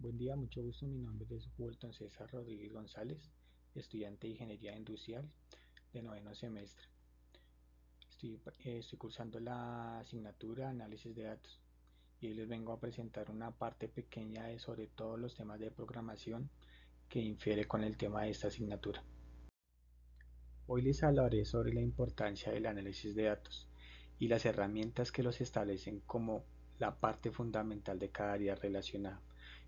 Buen día, mucho gusto. Mi nombre es Walton César Rodríguez González, estudiante de Ingeniería Industrial de noveno semestre. Estoy cursando la asignatura Análisis de Datos y hoy les vengo a presentar una parte pequeña de sobre todos los temas de programación que infiere con el tema de esta asignatura. Hoy les hablaré sobre la importancia del análisis de datos y las herramientas que los establecen como la parte fundamental de cada área relacionada.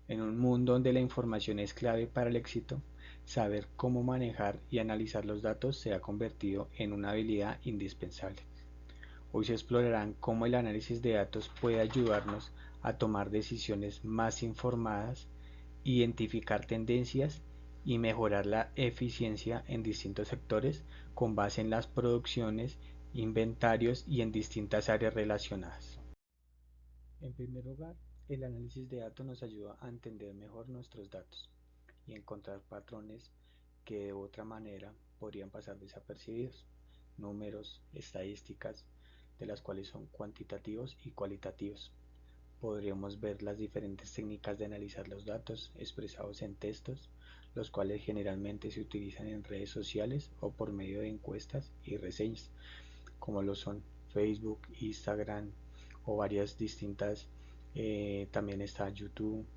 En un mundo donde la información es clave para el éxito, saber cómo manejar y analizar los datos se ha convertido en una habilidad indispensable. Hoy se explorarán cómo el análisis de datos puede ayudarnos a tomar decisiones más informadas, identificar tendencias y mejorar la eficiencia en distintos sectores con base en las producciones, inventarios y en distintas áreas relacionadas. En primer lugar, el análisis de datos nos ayuda a entender mejor nuestros datos y encontrar patrones que de otra manera podrían pasar desapercibidos, números, estadísticas, de las cuales son cuantitativos y cualitativos. Podríamos ver las diferentes técnicas de analizar los datos expresados en textos, los cuales generalmente se utilizan en redes sociales o por medio de encuestas y reseñas, como lo son Facebook, Instagram o varias distintas, también está YouTube,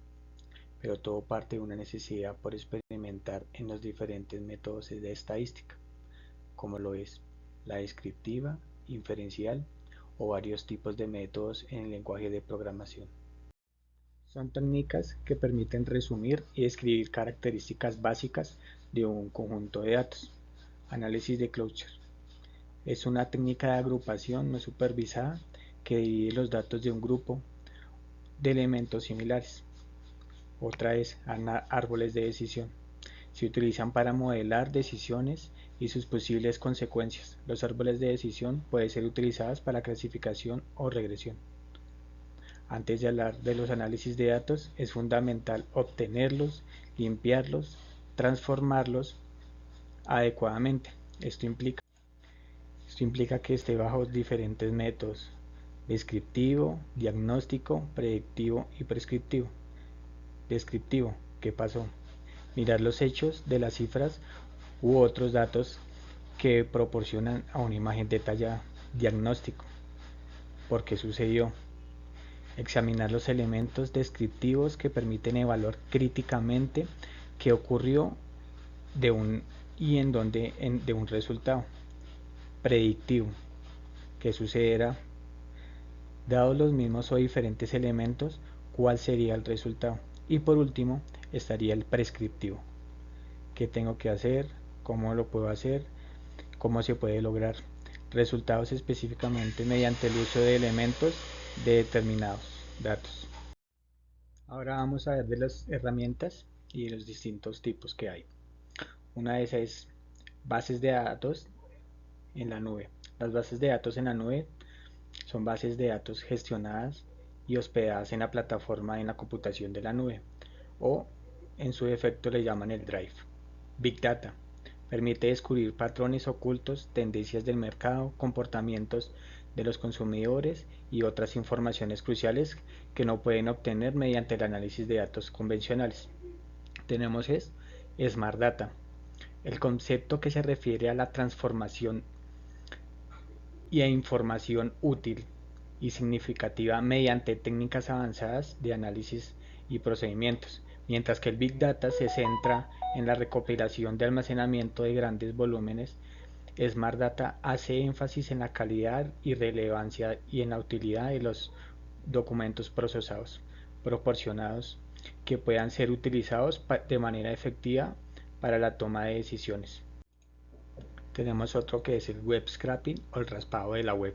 pero todo parte de una necesidad por experimentar en los diferentes métodos de estadística, como lo es la descriptiva, inferencial o varios tipos de métodos en el lenguaje de programación. Son técnicas que permiten resumir y describir características básicas de un conjunto de datos. Análisis de cluster. Es una técnica de agrupación no supervisada que divide los datos de un grupo de elementos similares. Otra es árboles de decisión. Se utilizan para modelar decisiones y sus posibles consecuencias. Los árboles de decisión pueden ser utilizados para clasificación o regresión. Antes de hablar de los análisis de datos, es fundamental obtenerlos, limpiarlos, transformarlos adecuadamente. Esto implica que esté bajo diferentes métodos: descriptivo, diagnóstico, predictivo y prescriptivo. Descriptivo: ¿qué pasó? Mirar los hechos de las cifras u otros datos que proporcionan a una imagen detallada. Diagnóstico: ¿por qué sucedió? Examinar los elementos descriptivos que permiten evaluar críticamente qué ocurrió de un y en dónde de un resultado. Predictivo: ¿qué sucederá? Dados los mismos o diferentes elementos, ¿cuál sería el resultado? Y por último, estaría el prescriptivo: ¿qué tengo que hacer? ¿Cómo lo puedo hacer? ¿Cómo se puede lograr? Resultados específicamente mediante el uso de elementos de determinados datos. Ahora vamos a ver de las herramientas y de los distintos tipos que hay. Una de esas es bases de datos en la nube. Las bases de datos en la nube son bases de datos gestionadas y hospedadas en la plataforma en la computación de la nube, o en su defecto le llaman el Drive. Big Data permite descubrir patrones ocultos, tendencias del mercado, comportamientos de los consumidores y otras informaciones cruciales que no pueden obtener mediante el análisis de datos convencionales. Tenemos Smart Data, el concepto que se refiere a la transformación y a información útil y significativa mediante técnicas avanzadas de análisis y procedimientos, mientras que el Big Data se centra en la recopilación de almacenamiento de grandes volúmenes. Smart Data hace énfasis en la calidad y relevancia y en la utilidad de los documentos procesados, proporcionados, que puedan ser utilizados de manera efectiva para la toma de decisiones. Tenemos otro que es el web scraping o el raspado de la web.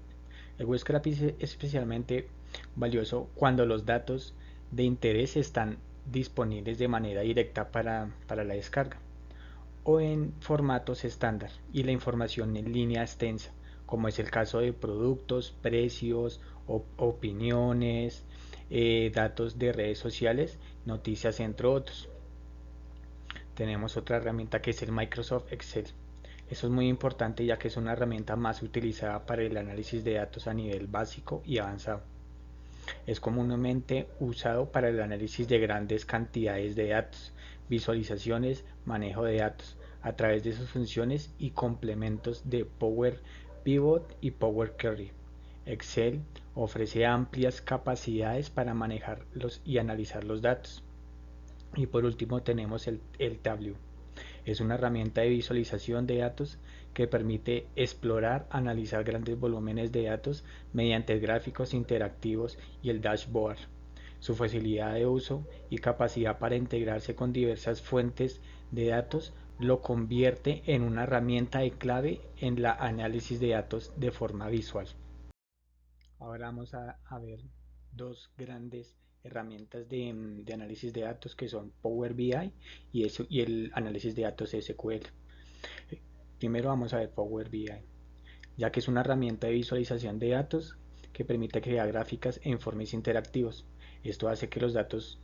El web scraping es especialmente valioso cuando los datos de interés están disponibles de manera directa para la descarga, o en formatos estándar y la información en línea extensa, como es el caso de productos, precios, opiniones, datos de redes sociales, noticias, entre otros. Tenemos otra herramienta que es el Microsoft Excel. Eso es muy importante ya que es una herramienta más utilizada para el análisis de datos a nivel básico y avanzado. Es comúnmente usado para el análisis de grandes cantidades de datos, visualizaciones, manejo de datos, a través de sus funciones y complementos de Power Pivot y Power Query. Excel ofrece amplias capacidades para manejar y analizar los datos. Y por último tenemos el Tableau. Es una herramienta de visualización de datos que permite explorar, analizar grandes volúmenes de datos mediante gráficos interactivos y el dashboard. Su facilidad de uso y capacidad para integrarse con diversas fuentes de datos lo convierte en una herramienta de clave en el análisis de datos de forma visual. Ahora vamos a ver dos grandes herramientas de análisis de datos que son Power BI y el análisis de datos SQL. Primero vamos a ver Power BI, ya que es una herramienta de visualización de datos que permite crear gráficas e informes interactivos. Esto hace que los datos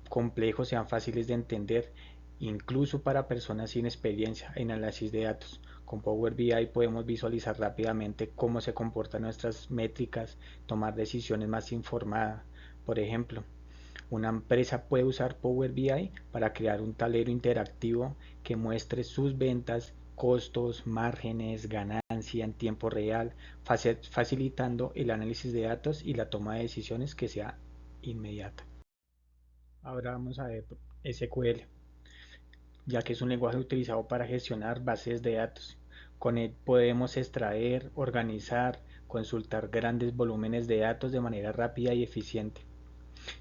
complejos sean fáciles de entender, incluso para personas sin experiencia en análisis de datos. Con Power BI podemos visualizar rápidamente cómo se comportan nuestras métricas, tomar decisiones más informadas. Por ejemplo, una empresa puede usar Power BI para crear un tablero interactivo que muestre sus ventas, costos, márgenes, ganancia en tiempo real, facilitando el análisis de datos y la toma de decisiones que sea inmediata. Ahora vamos a ver SQL, ya que es un lenguaje utilizado para gestionar bases de datos. Con él podemos extraer, organizar, consultar grandes volúmenes de datos de manera rápida y eficiente.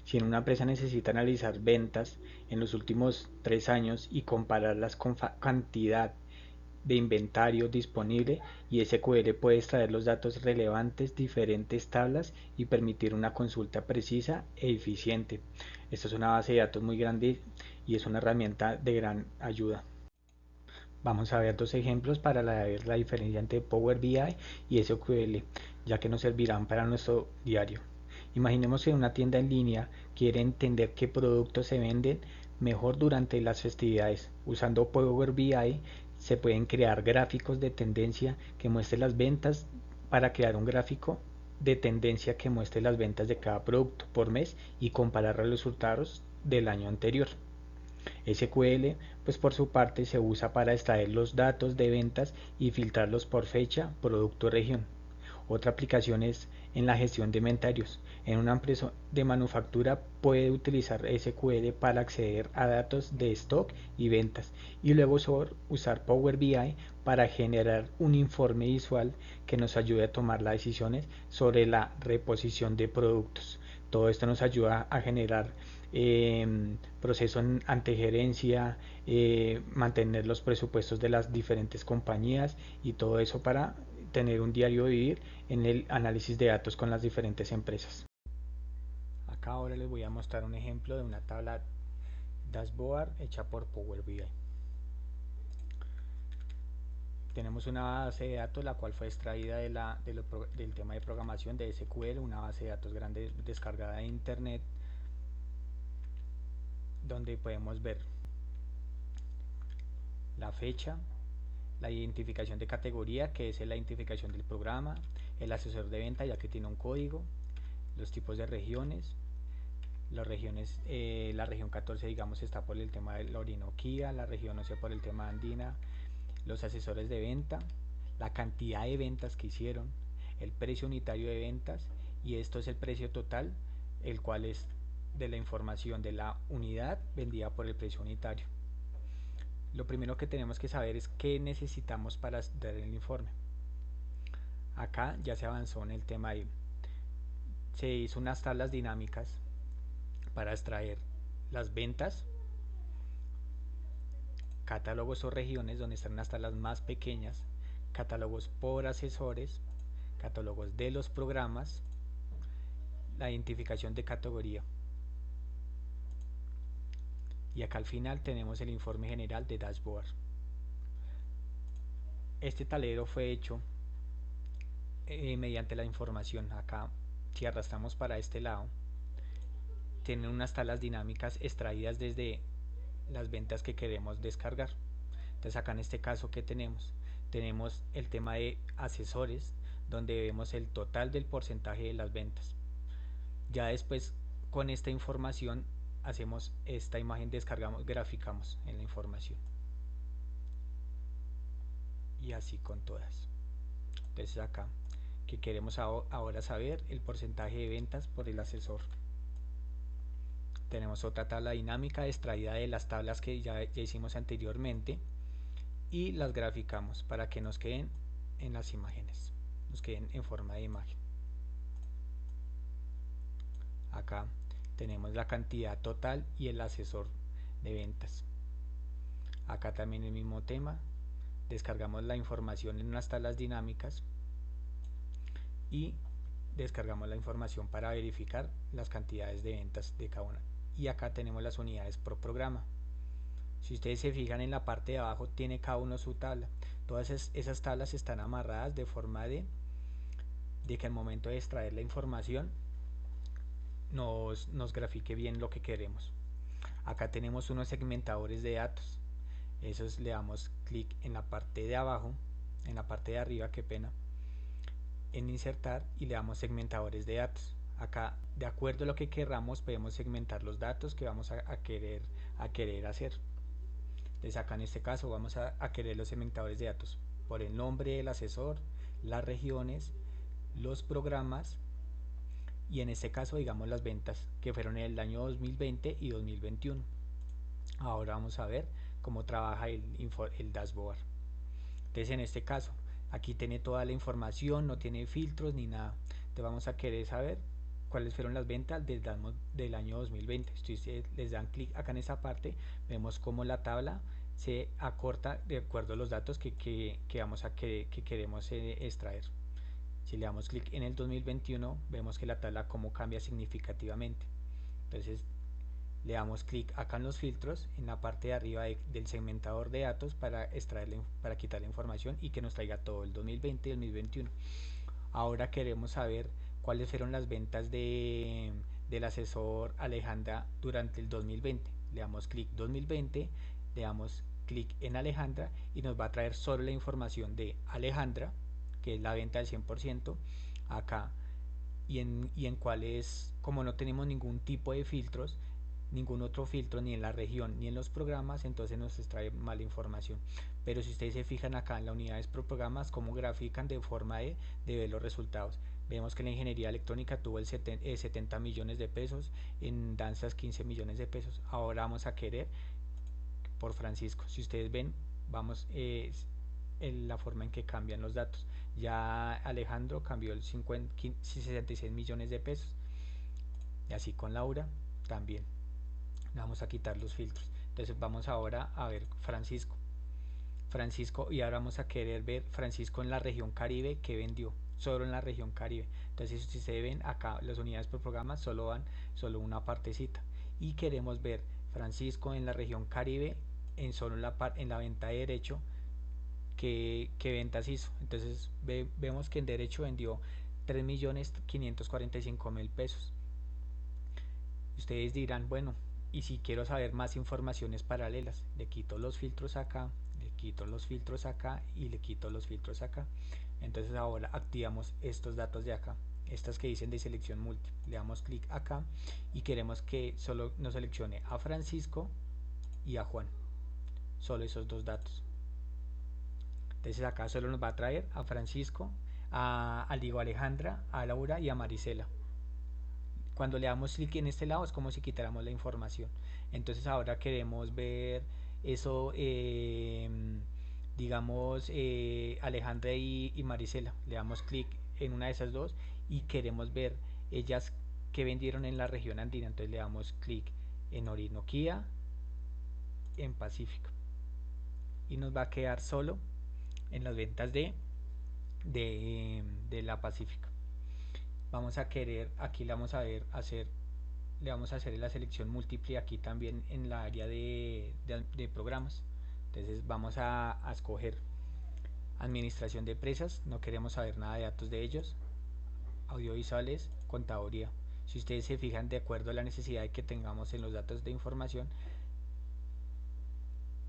Si en una empresa necesita analizar ventas en los últimos 3 años y compararlas con cantidad de inventario disponible, y SQL puede extraer los datos relevantes, diferentes tablas y permitir una consulta precisa e eficiente. Esta es una base de datos muy grande y es una herramienta de gran ayuda. Vamos a ver dos ejemplos para ver la diferencia entre Power BI y SQL, ya que nos servirán para nuestro diario. Imaginemos que una tienda en línea quiere entender qué productos se venden mejor durante las festividades. Usando Power BI se pueden crear gráficos de tendencia que muestren las ventas. Para crear un gráfico de tendencia que muestre las ventas de cada producto por mes y comparar los resultados del año anterior. SQL, pues por su parte, se usa para extraer los datos de ventas y filtrarlos por fecha, producto o región. Otra aplicación es en la gestión de inventarios. En una empresa de manufactura puede utilizar SQL para acceder a datos de stock y ventas, y luego usar Power BI para generar un informe visual que nos ayude a tomar las decisiones sobre la reposición de productos. Todo esto nos ayuda a generar proceso ante gerencia, mantener los presupuestos de las diferentes compañías y todo eso para tener un diario vivir en el análisis de datos con las diferentes empresas. Acá ahora les voy a mostrar un ejemplo de una tabla dashboard hecha por Power BI. Tenemos una base de datos la cual fue extraída del tema de programación de SQL, una base de datos grande descargada de internet, donde podemos ver la fecha, la identificación de categoría, que es la identificación del programa, el asesor de venta, ya que tiene un código, los tipos de regiones, las regiones, la región 14 digamos está por el tema de la Orinoquía, la región 11 por el tema andina, los asesores de venta, la cantidad de ventas que hicieron, el precio unitario de ventas, y esto es el precio total, el cual es de la información de la unidad vendida por el precio unitario. Lo primero que tenemos que saber es qué necesitamos para dar el informe. Acá ya se avanzó en el tema de, se hizo unas tablas dinámicas para extraer las ventas, catálogos o regiones donde están las tablas más pequeñas, catálogos por asesores, catálogos de los programas, la identificación de categoría. Y acá al final tenemos el informe general de dashboard. Este tablero fue hecho mediante la información. Acá, si arrastramos para este lado, tienen unas tablas dinámicas extraídas desde las ventas que queremos descargar. Entonces acá en este caso, ¿qué tenemos? Tenemos el tema de asesores, donde vemos el total del porcentaje de las ventas. Ya después con esta información hacemos esta imagen, descargamos, graficamos en la información, y así con todas. Entonces acá que queremos ahora saber el porcentaje de ventas por el asesor. Tenemos otra tabla dinámica extraída de las tablas que ya hicimos anteriormente y las graficamos para que nos queden en las imágenes, nos queden en forma de imagen. Acá tenemos la cantidad total y el asesor de ventas. Acá también el mismo tema, descargamos la información en unas tablas dinámicas y descargamos la información para verificar las cantidades de ventas de cada una. Y acá tenemos las unidades por programa. Si ustedes se fijan en la parte de abajo, tiene cada uno su tabla. Todas esas tablas están amarradas de forma de que al momento de extraer la información nos grafique bien lo que queremos. Acá tenemos unos segmentadores de datos. Esos le damos clic en la parte de abajo, en la parte de arriba, qué pena, en insertar, y le damos segmentadores de datos. Acá, de acuerdo a lo que queramos, podemos segmentar los datos que vamos a querer hacer. Entonces acá en este caso vamos a querer los segmentadores de datos por el nombre del asesor, las regiones, los programas y en este caso digamos las ventas que fueron en el año 2020 y 2021. Ahora vamos a ver cómo trabaja el dashboard. Entonces en este caso aquí tiene toda la información, no tiene filtros ni nada. Entonces vamos a querer saber cuáles fueron las ventas del año 2020. Si ustedes les dan clic acá en esa parte, vemos cómo la tabla se acorta de acuerdo a los datos que queremos extraer. Si le damos clic en el 2021, vemos que la tabla cómo cambia significativamente. Entonces le damos clic acá en los filtros, en la parte de arriba del segmentador de datos para para quitar la información y que nos traiga todo el 2020 y el 2021. Ahora queremos saber cuáles fueron las ventas del asesor Alejandra durante el 2020. Le damos clic 2020, le damos clic en Alejandra y nos va a traer solo la información de Alejandra, que es la venta del 100% acá, y en cuáles, como no tenemos ningún tipo de filtros, ningún otro filtro ni en la región ni en los programas, entonces nos extrae mala información. Pero si ustedes se fijan acá en las unidades por programas, cómo grafican de forma de ver los resultados. Vemos que la ingeniería electrónica tuvo 70 millones de pesos, en danzas 15 millones de pesos. Ahora vamos a querer por Francisco. Si ustedes ven, vamos en la forma en que cambian los datos. Ya Alejandro cambió el 66 millones de pesos, y así con Laura también. Vamos a quitar los filtros. Entonces vamos ahora a ver Francisco, y ahora vamos a querer ver Francisco en la región Caribe que vendió, solo en la región Caribe. Entonces si se ven acá las unidades por programa solo van solo una partecita, y queremos ver Francisco en la región Caribe en solo en la venta de derecho que ventas hizo. Entonces vemos que en derecho vendió 3.545.000 pesos. Ustedes dirán, bueno, y si quiero saber más informaciones paralelas, le quito los filtros acá, le quito los filtros acá y le quito los filtros acá. Entonces ahora activamos estos datos de acá, estas que dicen de selección múltiple. Le damos clic acá y queremos que solo nos seleccione a Francisco y a Juan, solo esos dos datos. Entonces acá solo nos va a traer a Francisco, a Alejandra, a Laura y a Marisela. Cuando le damos clic en este lado es como si quitáramos la información. Entonces ahora queremos ver eso, digamos Alejandra y Marisela. Le damos clic en una de esas dos y queremos ver ellas que vendieron en la región andina. Entonces le damos clic en Orinoquía, en Pacífico, y nos va a quedar solo en las ventas de la Pacífica. Vamos a querer, aquí le vamos a ver le vamos a hacer la selección múltiple aquí también en la área de programas. Entonces vamos a escoger administración de empresas, no queremos saber nada de datos de ellos, audiovisuales, contaduría. Si ustedes se fijan, de acuerdo a la necesidad que tengamos en los datos de información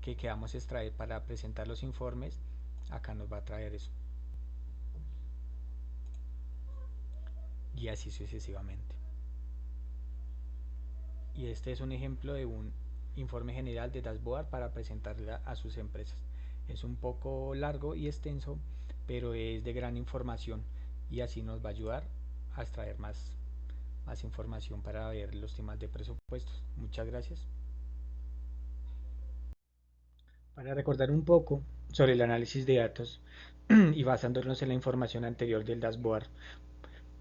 que queramos extraer para presentar los informes, acá nos va a traer eso, y así sucesivamente. y este es un ejemplo de un informe general de dashboard para presentarle a sus empresas. Es un poco largo y extenso, pero es de gran información y así nos va a ayudar a extraer más información para ver los temas de presupuestos. Muchas gracias. Para recordar un poco sobre el análisis de datos y basándonos en la información anterior del dashboard,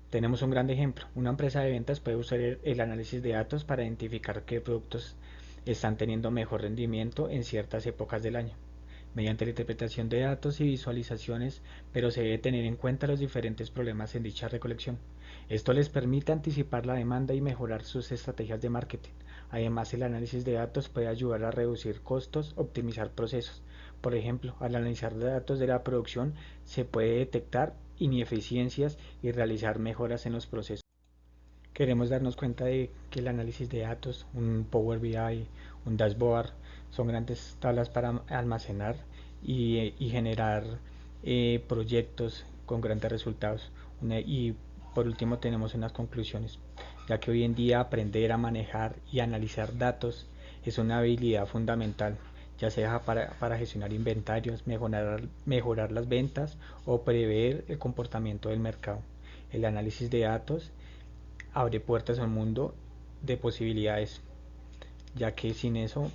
tenemos un gran ejemplo. Una empresa de ventas puede usar el análisis de datos para identificar qué productos están teniendo mejor rendimiento en ciertas épocas del año, mediante la interpretación de datos y visualizaciones, pero se debe tener en cuenta los diferentes problemas en dicha recolección. Esto les permite anticipar la demanda y mejorar sus estrategias de marketing. Además, el análisis de datos puede ayudar a reducir costos, optimizar procesos. Por ejemplo, al analizar datos de la producción se puede detectar ineficiencias y realizar mejoras en los procesos. Queremos darnos cuenta de que el análisis de datos, un Power BI, un dashboard, son grandes tablas para almacenar y generar proyectos con grandes resultados. Y por último tenemos unas conclusiones, ya que hoy en día aprender a manejar y analizar datos es una habilidad fundamental, ya sea para gestionar inventarios, mejorar las ventas o prever el comportamiento del mercado. El análisis de datos abre puertas a un mundo de posibilidades, ya que sin eso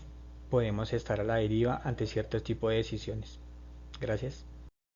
podemos estar a la deriva ante ciertos tipos de decisiones. Gracias.